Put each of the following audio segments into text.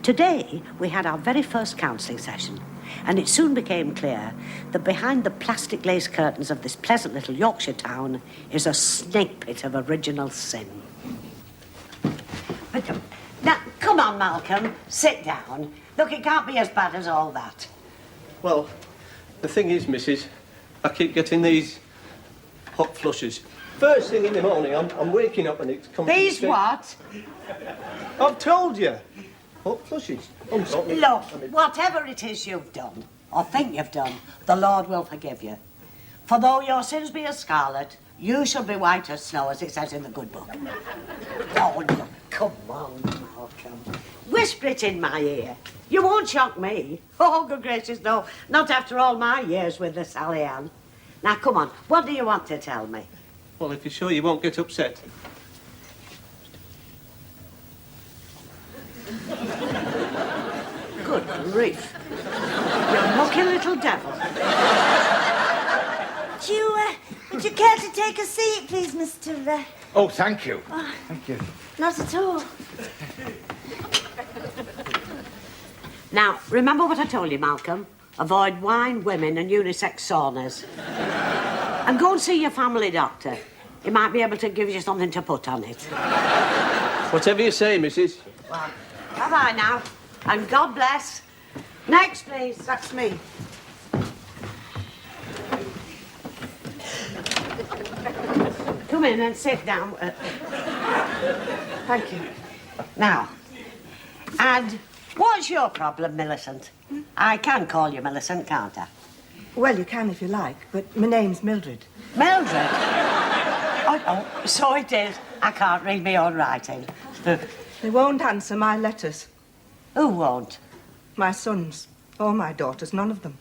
Today, we had our very first counselling session, and it soon became clear that behind the plastic lace curtains of this pleasant little Yorkshire town is a snake pit of original sin. But now, come on, Malcolm, sit down. Look, it can't be as bad as all that. Well, the thing is, Mrs., I keep getting these hot flushes. First thing in the morning, I'm waking up and it's coming... These what? I've told you. Hot flushes. Look, whatever it is you've done, or think you've done, the Lord will forgive you. For though your sins be as scarlet, you shall be white as snow, as it says in the good book. Oh, look, come on, Malcolm. Whisper it in my ear. You won't shock me. Oh, good gracious, no. Not after all my years with the Sally Ann. Now, come on, what do you want to tell me? Well, if you're sure you won't get upset. Good grief. You lucky little devil. Would you care to take a seat, please, Mr. Oh, thank you. Thank you. Not at all. Now, remember what I told you, Malcolm? Avoid wine, women and unisex saunas. And go and see your family doctor. He might be able to give you something to put on it. Whatever you say, Mrs. Well, bye-bye now. And God bless. Next, please. That's me. Come in and sit down. Thank you. Now, and what's your problem, Millicent? I can call you Millicent, can't I? Well, you can if you like, but my name's Mildred. Mildred? Oh, so it is. I can't read my own writing. They won't answer my letters. Who won't? My sons or my daughters, none of them.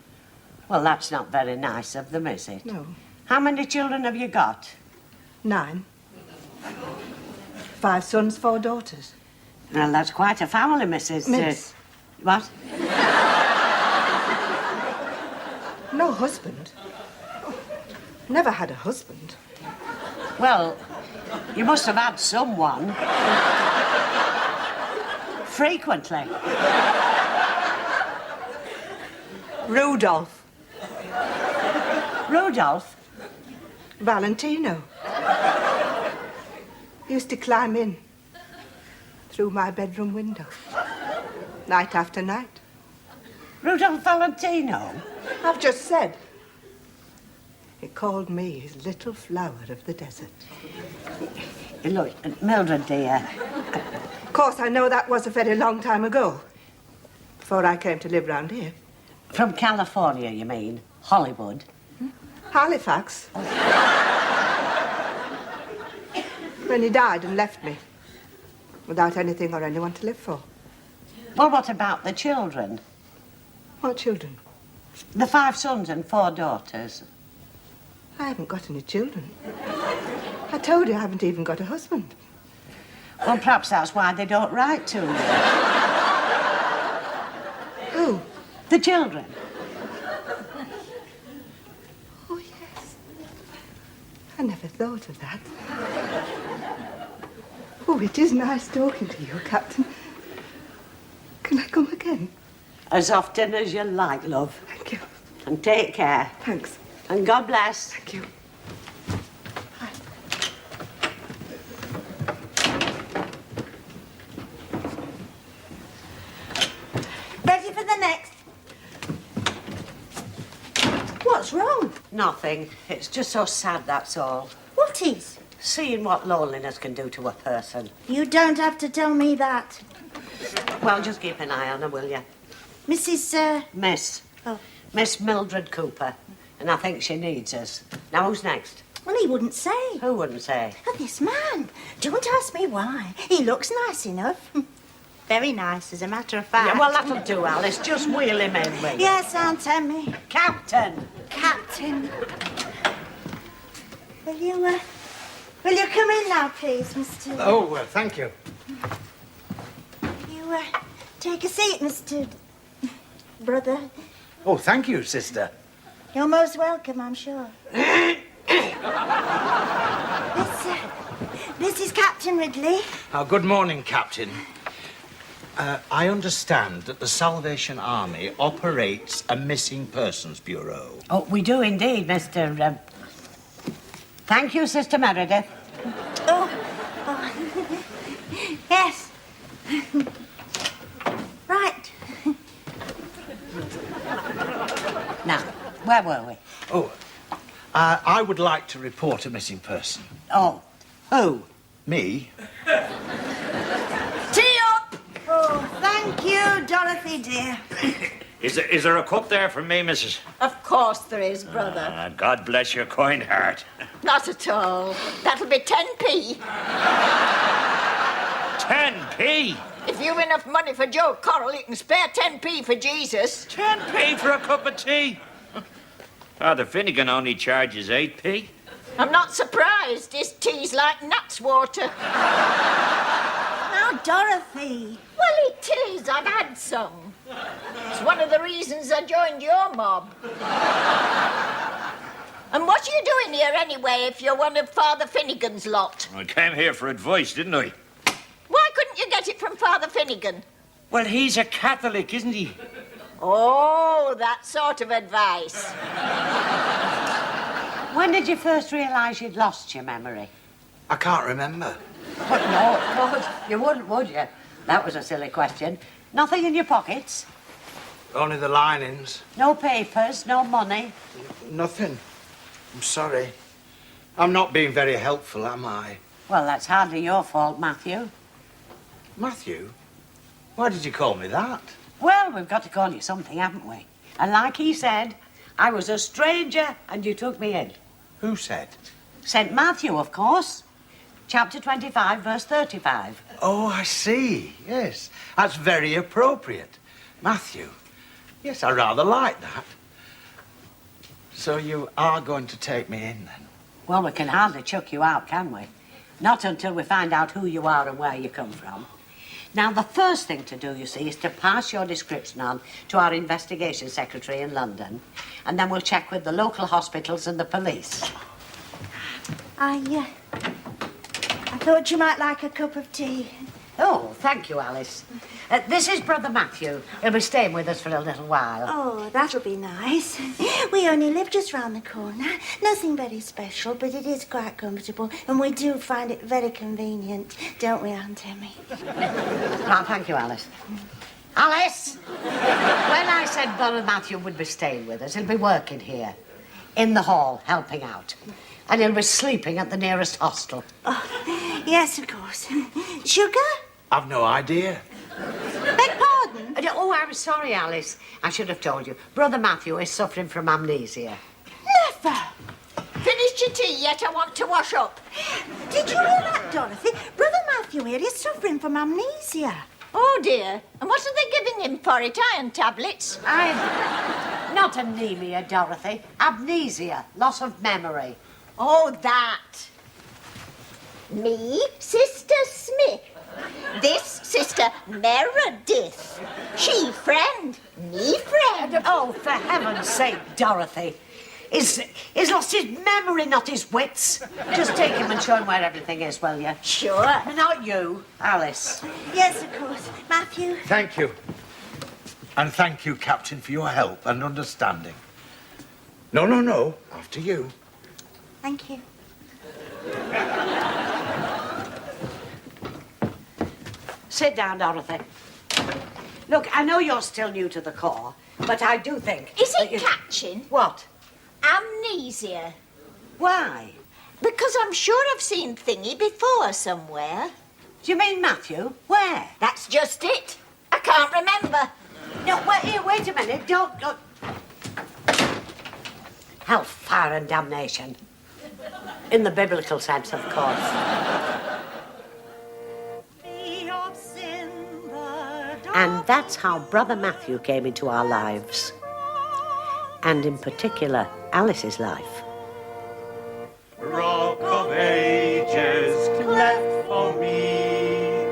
Well, that's not very nice of them, is it? No. How many children have you got? 9. 5 sons, 4 daughters. Well, that's quite a family, Mrs. Miss. What? No husband. Never had a husband. Well, you must have had someone. Frequently. Rudolph. Rudolph? Valentino. Used to climb in through my bedroom window, night after night. Rudolph Valentino? I've just said. He called me his little flower of the desert. Look, Mildred, dear. Of course, I know that was a very long time ago, before I came to live round here. From California, you mean? Hollywood? Halifax. When he died and left me, without anything or anyone to live for. Well, what about the children? What children? The 5 sons and 4 daughters. I haven't got any children. I told you I haven't even got a husband. Well, perhaps that's why they don't write to you. Who? The children. Oh, yes. I never thought of that. Oh, it is nice talking to you, Captain. Can I come again? As often as you like, love. Thank you. And take care. Thanks. And God bless. Thank you. Bye. Ready for the next? What's wrong? Nothing. It's just so sad, that's all. What is? Seeing what loneliness can do to a person. You don't have to tell me that. Well, just keep an eye on her, will you? Mrs. Miss. Oh. Miss Mildred Cooper. And I think she needs us. Now, who's next? Well, he wouldn't say. Who wouldn't say? Oh, this man. Don't ask me why. He looks nice enough. Very nice, as a matter of fact. Yeah, well, that'll do, Alice. Just wheel him in, will you? Yes, Aunt Emmy. Captain! Captain. Will you come in now, please, Mr. Oh, well, thank you. You, take a seat, Mr. Brother. Oh, thank you, sister. You're most welcome, I'm sure. This is Captain Ridley. Good morning, Captain. I understand that the Salvation Army operates a missing persons bureau. Oh, we do indeed, Mr. Thank you, Sister Meredith. Oh. Yes. Right. Now, where were we? Oh, I would like to report a missing person. Oh, who? Me? Tea up! Oh, thank you, Dorothy, dear. Is there a cup there for me, Mrs.? Of course there is, brother. God bless your kind heart. Not at all. That'll be 10p. 10p? If you've enough money for Joe Corral, you can spare 10p for Jesus. 10p for a cup of tea? Father Finnegan only charges 8p. I'm not surprised. His tea's like nuts water. Now, Dorothy. Well, it is. I've had some. It's one of the reasons I joined your mob. And what are you doing here anyway if you're one of Father Finnegan's lot? I came here for advice, didn't I? Why couldn't you get it from Father Finnegan? Well, he's a Catholic, isn't he? Oh, that sort of advice. When did you first realise you'd lost your memory? I can't remember. But no, of course, you wouldn't, would you? That was a silly question. Nothing in your pockets? Only the linings. No papers, no money? Nothing. I'm sorry. I'm not being very helpful, am I? Well, that's hardly your fault, Matthew. Matthew? Why did you call me that? Well, we've got to call you something, haven't we? And like he said, I was a stranger and you took me in. Who said? St. Matthew, of course. Chapter 25, verse 35. Oh, I see. Yes. That's very appropriate. Matthew. Yes, I rather like that. So you are going to take me in, then? Well, we can hardly chuck you out, can we? Not until we find out who you are and where you come from. Now, the first thing to do, you see, is to pass your description on to our investigation secretary in London, and then we'll check with the local hospitals and the police. I thought you might like a cup of tea. Oh, thank you, Alice. This is Brother Matthew. He'll be staying with us for a little while. Oh, that'll be nice. We only live just round the corner. Nothing very special, but it is quite comfortable, and we do find it very convenient, don't we, Aunt Emmy? Well, thank you, Alice. Alice! When I said Brother Matthew would be staying with us, he'll be working here, in the hall, helping out. And he'll be sleeping at the nearest hostel. Oh, yes, of course. Sugar? I've no idea. Beg pardon? Oh, I'm sorry, Alice. I should have told you. Brother Matthew is suffering from amnesia. Never. Finished your tea yet? I want to wash up. Did you hear that, Dorothy? Brother Matthew here is suffering from amnesia. Oh, dear. And what are they giving him for it? Iron tablets? Not anemia, Dorothy. Amnesia. Loss of memory. Oh, that. Me, Sister Smith. This Sister Meredith. She friend, me friend. Oh, for heaven's sake, Dorothy. He's lost his memory, not his wits. Just take him and show him where everything is, will you? Sure. Not you, Alice. Yes, of course. Matthew? Thank you. And thank you, Captain, for your help and understanding. No. After you. Thank you. Sit down, Dorothy. Look, I know you're still new to the corps, but I do think... Is that it catching? What? Amnesia. Why? Because I'm sure I've seen Thingy before somewhere. Do you mean Matthew? Where? That's just it. I can't remember. No, wait a minute. Don't... Hellfire and damnation. In the biblical sense, of course. And that's how Brother Matthew came into our lives. And in particular, Alice's life. Rock of Ages, cleft for me,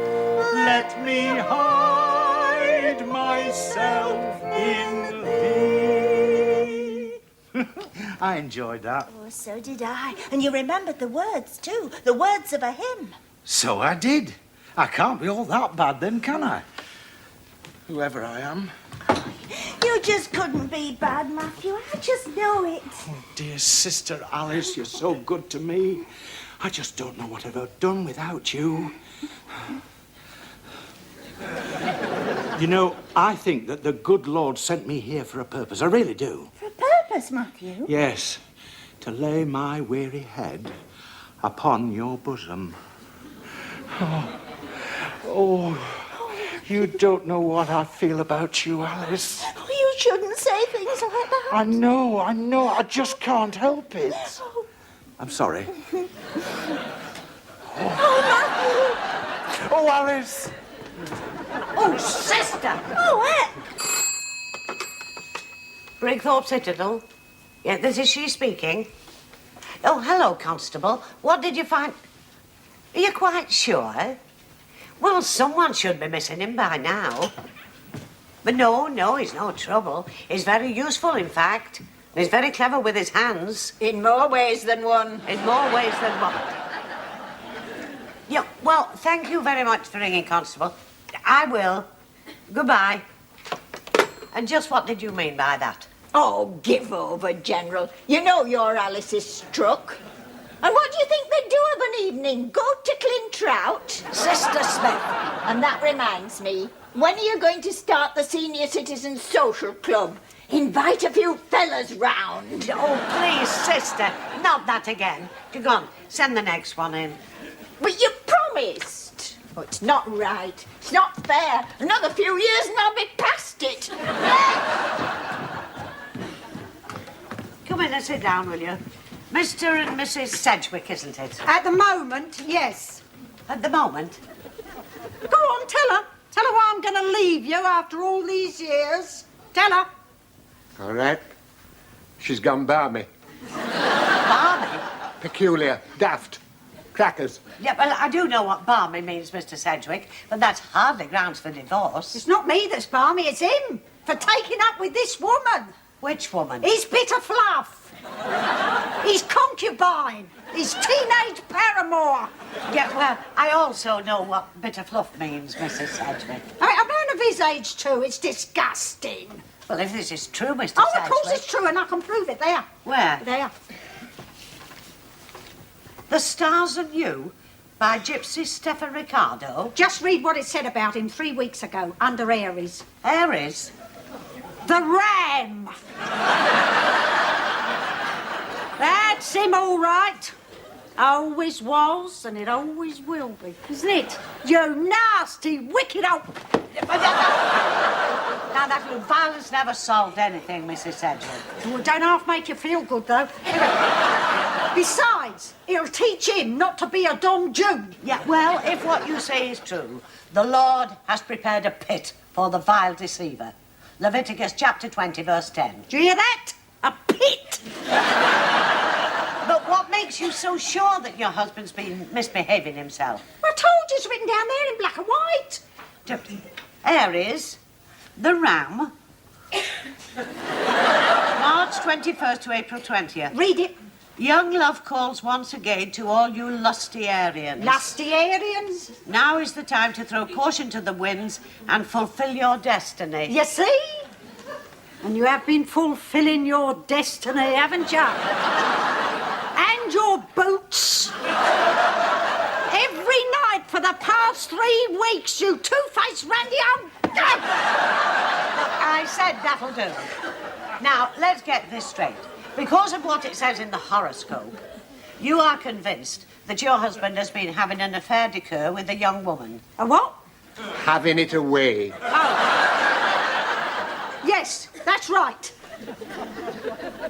let me hide myself in thee. I enjoyed that. Oh, so did I. And you remembered the words, too. The words of a hymn. So I did. I can't be all that bad then, can I? whoever I am. You just couldn't be bad, Matthew. I just know it. Oh, dear Sister Alice, you're so good to me. I just don't know what I'd have done without you. You know, I think that the good Lord sent me here for a purpose. I really do. For a purpose, Matthew? Yes, to lay my weary head upon your bosom. Oh, you don't know what I feel about you, Alice. Oh, you shouldn't say things like that. I know. I just can't help it. I'm sorry. Oh, Alice. Oh, sister! Oh, what? Brigthorpe Citadel. Yeah, this is she speaking. Oh, hello, Constable. What did you find? Are you quite sure? Well, someone should be missing him by now. But no, he's no trouble. He's very useful, in fact. He's very clever with his hands. In more ways than one. In more ways than one. Yeah, well, thank you very much for ringing, Constable. I will. Goodbye. And just what did you mean by that? Oh, give over, General. You know your Alice is struck. And what do you think they do of an evening? Go to Clintrout? Sister Smith. And that reminds me, when are you going to start the Senior Citizens Social Club? Invite a few fellas round. Oh, please, sister, not that again. Go on, send the next one in. But you promised. Oh, it's not right. It's not fair. Another few years and I'll be past it. Come in and sit down, will you? Mr. and Mrs. Sedgwick, isn't it? At the moment, yes. At the moment? Go on, tell her. Tell her why I'm going to leave you after all these years. Tell her. All right. She's gone balmy. Balmy? Peculiar. Daft. Crackers. Yeah, well, I do know what balmy means, Mr. Sedgwick, but that's hardly grounds for divorce. It's not me that's balmy, it's him. For taking up with this woman. Which woman? His bit of fluff. His concubine. His teenage paramour. Yeah, well, I also know what bit of fluff means, Mrs. Sedgwick. I mean, a man of his age, too. It's disgusting. Well, if this is true, Mr. Oh, Sedgwick... of course it's true, and I can prove it. There. Where? There. The Stars and You by Gypsy Stefan Ricardo. Just read what it said about him 3 weeks ago, under Aries. Aries? The Ram! That's him, all right. Always was, and it always will be, isn't it? You nasty, wicked old... Now, that little violence never solved anything, Mrs. Sedgwick. Well, don't half make you feel good, though. Besides, it'll teach him not to be a Dom Jude. Yeah, well, if what you say is true, the Lord has prepared a pit for the vile deceiver. Leviticus chapter 20, verse 10. Do you hear that? A pit! But what makes you so sure that your husband's been misbehaving himself? I told you it's written down there in black and white. Aries, the Ram, March 21st to April 20th. Read it. Young love calls once again to all you lusty Arians. Lusty Arians. Now is the time to throw caution to the winds and fulfill your destiny. You see? And you have been fulfilling your destiny, haven't you? And your boots. Every night for the past 3 weeks, you two-faced randy old... I said that'll do. Now, let's get this straight. Because of what it says in the horoscope, you are convinced that your husband has been having an affair d'oeuvre with a young woman. A what? Having it away. Yes, that's right.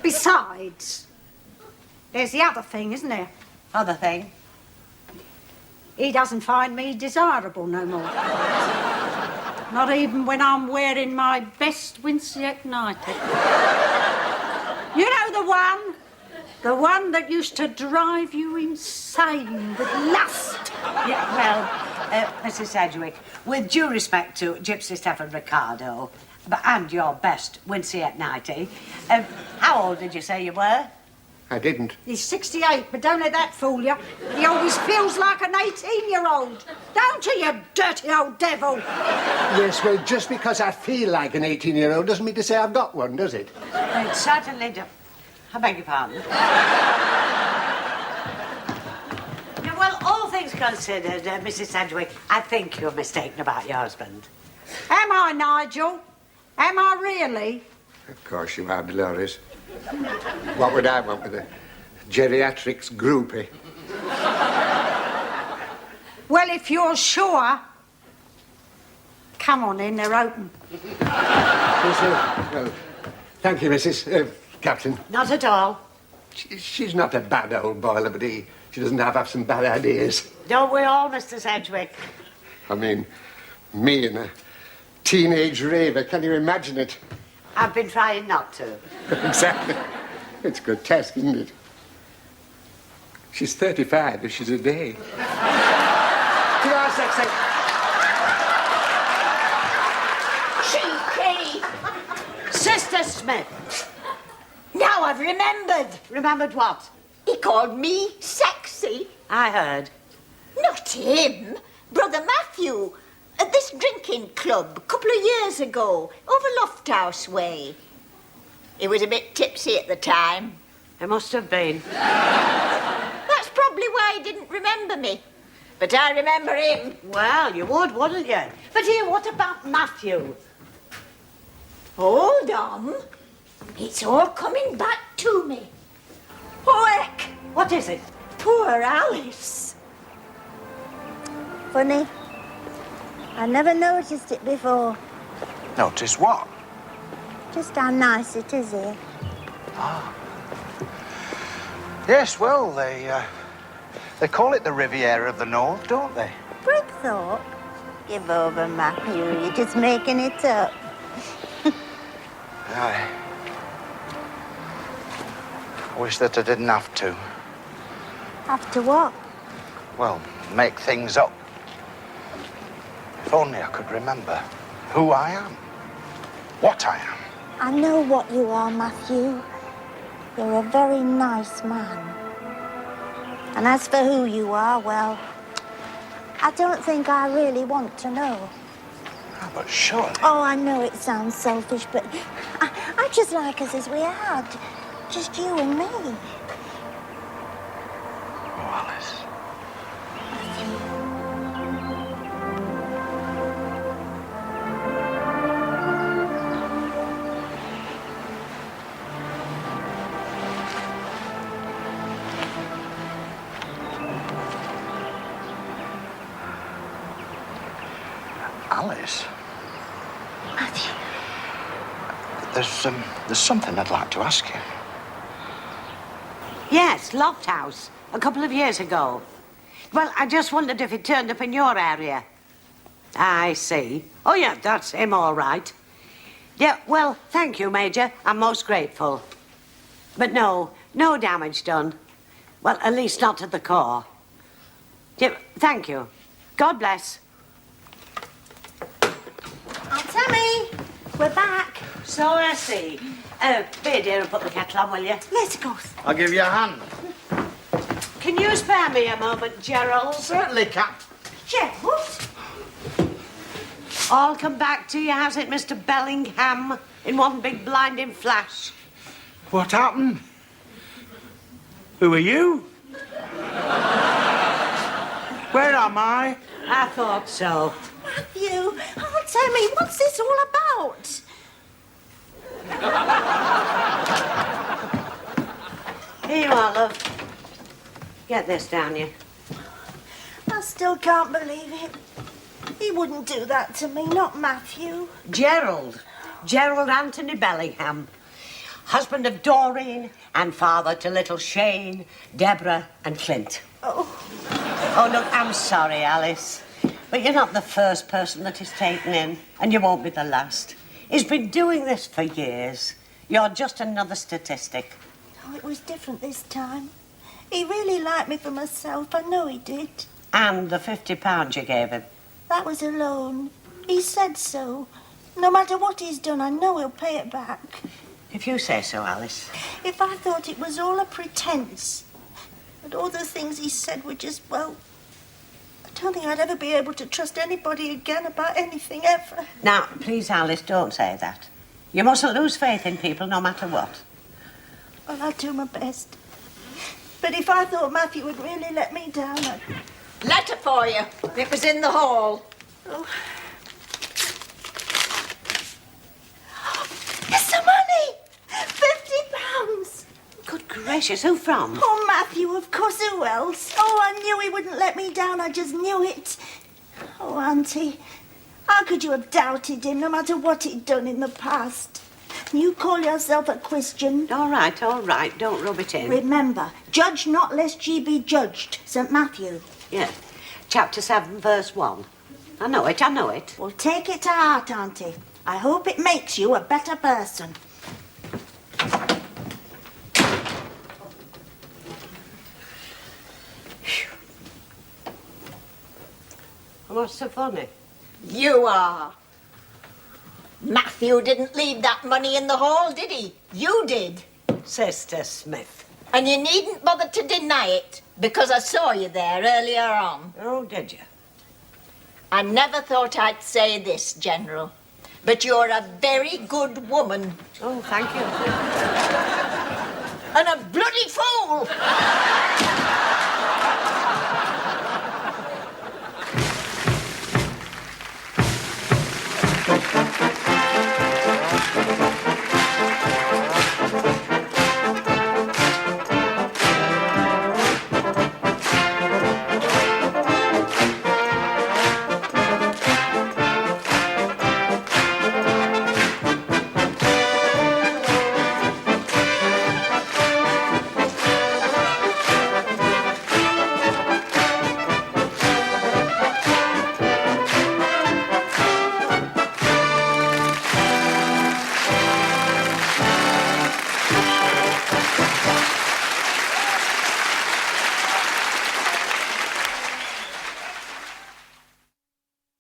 Besides, there's the other thing, isn't there? Other thing? He doesn't find me desirable no more. Not even when I'm wearing my best Winceyette nightie. You know the one that used to drive you insane with lust. Yeah, well, Mrs. Sedgwick, with due respect to Gypsy Stefan Ricardo and your best Winceyette nightie, how old did you say you were? I didn't. He's 68, but don't let that fool you. He always feels like an 18-year-old. Don't you dirty old devil? Yes, well, just because I feel like an 18-year-old doesn't mean to say I've got one, does it? It certainly does. I beg your pardon. Yeah, well, all things considered, Mrs. Sedgwick, I think you're mistaken about your husband. Am I, Nigel? Am I really? Of course you are, Dolores. What would I want with a geriatrics groupie? Well, if you're sure, come on in, they're open. Yes, well, thank you, Mrs. Captain. Not at all. She's not a bad old boiler, but she doesn't have some bad ideas. Don't we all, Mr. Sedgwick? I mean, me and a teenage raver, can you imagine it? I've been trying not to. Exactly. It's grotesque, isn't it? She's 35 if she's a day. Come on, sexy. Cheeky! Sister Smith. Now I've remembered. Remembered what? He called me sexy. I heard. Not him. Brother Matthew. At this drinking club a couple of years ago, over Lofthouse way. He was a bit tipsy at the time. It must have been. That's probably why he didn't remember me. But I remember him. Well, you would, wouldn't you? But here, what about Matthew? Hold on. It's all coming back to me. Oh, heck. What is it? Poor Alice. Funny. I never noticed it before. Notice what? Just how nice it is here. Yes, well, they call it the Riviera of the North, don't they? Brigthorpe? Give over, Matthew. You're just making it up. I wish that I didn't have to. After what? Well, make things up. If only I could remember who I am, what I am. I know what you are, Matthew. You're a very nice man. And as for who you are, well, I don't think I really want to know. Oh, but surely. Oh, I know it sounds selfish, but I just like us as we are. Just you and me. Oh, Alice. Alice? Matthew. There's something I'd like to ask you. Yes, Lofthouse, a couple of years ago. Well, I just wondered if it turned up in your area. I see. Oh, yeah, that's him, all right. Yeah, well, thank you, Major. I'm most grateful. But no damage done. Well, at least not to the core. Yeah, thank you. God bless. Aunt Tammy, we're back. So I see. Be dear and put the kettle on, will you? Yes, of course. I'll give you a hand. Can you spare me a moment, Gerald? Certainly, Cap. Gerald? All come back to you, has it, Mr. Bellingham? In one big blinding flash. What happened? Who are you? Where am I? I thought so. Matthew, Aunt Tammy, what's this all about? Here you are, love. Get this down you. I still can't believe it. He wouldn't do that to me, not Matthew. Gerald Anthony Bellingham. Husband of Doreen and father to little Shane, Deborah and Clint. Oh, look, I'm sorry, Alice. But you're not the first person that he's taken in, and you won't be the last. He's been doing this for years. You're just another statistic. Oh, it was different this time. He really liked me for myself. I know he did. And the £50 you gave him. That was a loan. He said so. No matter what he's done, I know he'll pay it back. If you say so, Alice. If I thought it was all a pretence, and all the things he said were just, well, I don't think I'd ever be able to trust anybody again about anything ever. Now, please, Alice, don't say that. You mustn't lose faith in people no matter what. Well, I'll do my best. But if I thought Matthew would really let me down, I'd... Letter for you. It was in the hall. Oh. There's some money! £50! Good gracious, who from? Oh, Matthew, of course, who else? Oh, I knew he wouldn't let me down, I just knew it. Oh, Auntie, how could you have doubted him, no matter what he'd done in the past? You call yourself a Christian. All right, don't rub it in. Remember, judge not lest ye be judged, St. Matthew. Yeah, chapter 7, verse 1. I know it. Well, take it to heart, Auntie. I hope it makes you a better person. What's so funny? You are. Matthew didn't leave that money in the hall, did he? You did. Sister Smith. And you needn't bother to deny it, because I saw you there earlier on. Oh, did you? I never thought I'd say this, General, but you're a very good woman. Oh, thank you. And a bloody fool!